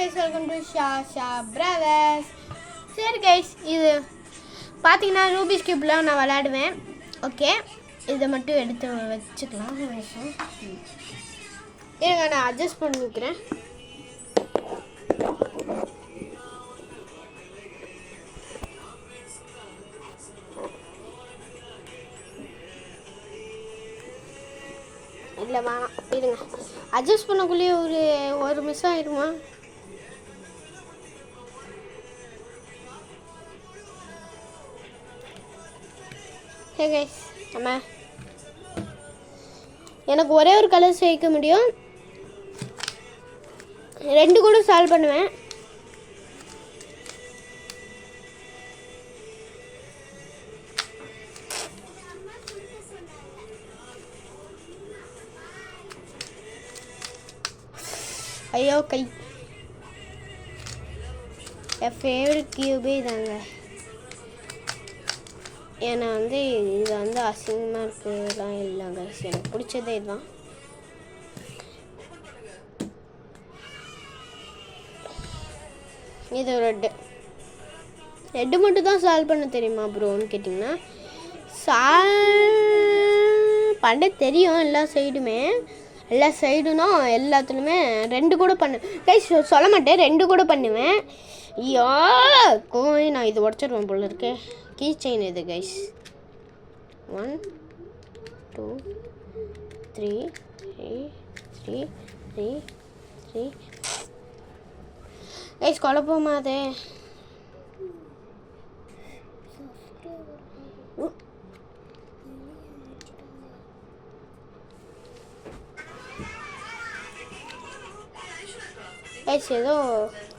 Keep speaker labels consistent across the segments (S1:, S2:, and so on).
S1: guys, welcome to Shasha Brothers. சரி guys, இது பார்த்தீங்கன்னா ரூபிக்ஸ் கியூப்லாம் நான் விளையாடுவேன். ஓகே, இதை மட்டும் எடுத்து வச்சுக்கலாம். இருங்க, நான் அட்ஜஸ்ட் பண்ணிக்கிறேன். இல்லை வேணாம், இருங்க. அட்ஜஸ்ட் பண்ணக்குள்ளேயே ஒரு மிஸ் ஆகிடுமா? ஹே கைஸ், நம்ம எனக்கு ஒரே ஒரு கலர் சேர்க்க முடியும். 2 கூட சால்வ் பண்ணுவேன். ஐயோ கை, என் ஃபேவரட் கியூபே இதாங்க. ஏன்னா இது அசிங்கமாக இருக்குலாம் இல்லைங்க. எனக்கு பிடிச்சதே இதுதான். இது ரெட்டு மட்டும் தான் சால்வ் பண்ண தெரியுமா ப்ரோன்னு கேட்டிங்கன்னா, பண்ண தெரியும். எல்லா சைடுனா எல்லாத்துலேயுமே 2 கூட கைஸ் சொல்ல மாட்டேன், 2 கூட பண்ணுவேன். ஐயோ கோய், நான் இது உடச்சிடுவேன் போல இருக்கே. கீ செயின் இது கைஸ். 1 2 3 3 3 3 கைஸ், குழப்பமா அது. கைஸ், ஏதோ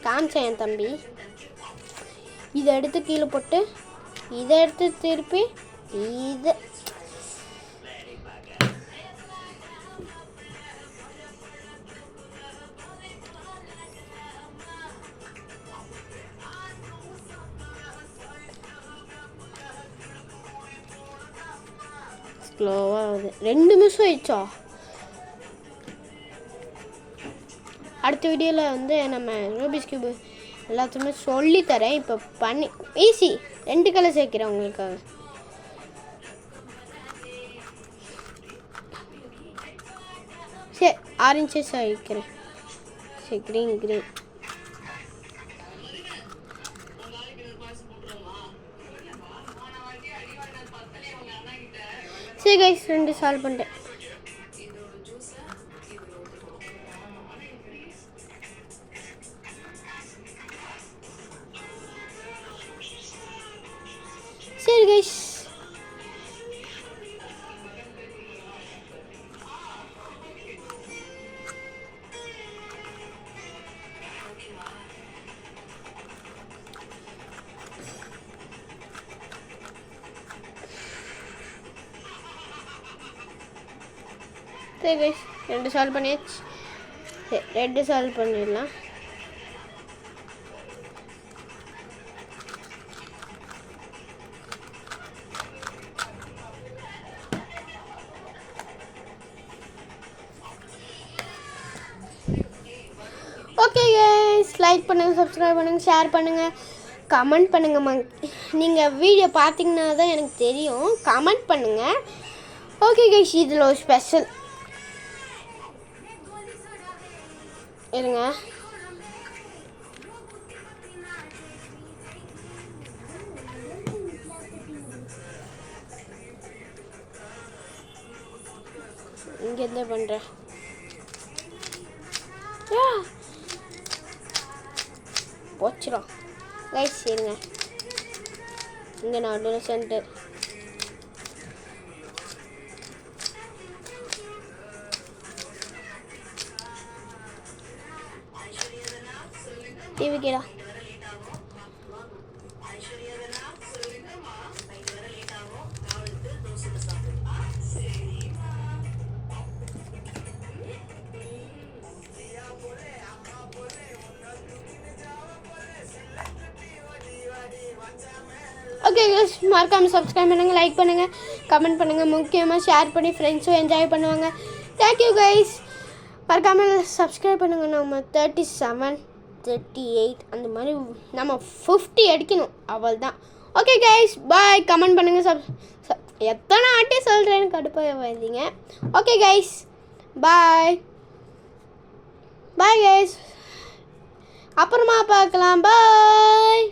S1: காமிச்சேன் என் தம்பி. இதை எடுத்து கீழே போட்டு, இதை எடுத்து திருப்பி இது ஸ்லோவாக ஆகுது. 2 நிமிஷம் ஆயிடுச்சா? அடுத்த வீடியோவில் நம்ம ரூபிக்ஸ் கியூப் எல்லாத்தையுமே சொல்லித்தரேன். இப்போ பண்ணி ஈஸி 2 கலர் சேர்க்கிறேன் உங்களுக்காக. சரி, ஆரஞ்சஸ் வைக்கிறேன். சரி, க்ரீன். சரி கைஸ், 2 சால்வ் பண்ணிட்டேன். சரி கைஸ், சரி கைஸ், 2 சால்வ் பண்ணியாச்சு. சரி, 2 சால்வ் பண்ணிடலாம். ஓகே கைஸ், லைக் பண்ணுங்கள், சப்ஸ்கிரைப் பண்ணுங்கள், ஷேர் பண்ணுங்கள், கமெண்ட் பண்ணுங்கள். நீங்கள் வீடியோ பார்த்தீங்கன்னா தான் எனக்கு தெரியும். கமெண்ட் பண்ணுங்கள். ஓகே கைஸ், இதில் ஒரு ஸ்பெஷல் இருங்க. இங்கேருந்தே பண்ணுறேன். போச்சிடும் கைஸ், இருங்க. இங்கே நான் சென்டர் டிவிக்கடா. ஓகே கைஸ், மறக்காமல் சப்ஸ்கிரைப் பண்ணுங்கள், லைக் பண்ணுங்கள், கமெண்ட் பண்ணுங்கள், முக்கியமாக ஷேர் பண்ணி ஃப்ரெண்ட்ஸும் என்ஜாய் பண்ணுவாங்க. Thank you guys. மறக்காமல் சப்ஸ்கிரைப் பண்ணுங்கள். நம்ம 37 38 அந்த மாதிரி நம்ம 50 அடிக்கணும், அவள் தான். ஓகே கைஸ், பாய். கமெண்ட் பண்ணுங்கள். எத்தனை ஆட்டி சொல்கிறேன்னு கடுப்பாக வைங்க. ஓகே கைஸ், பாய். பாய் கைஸ், அப்புறமா பார்க்கலாம். பாய்.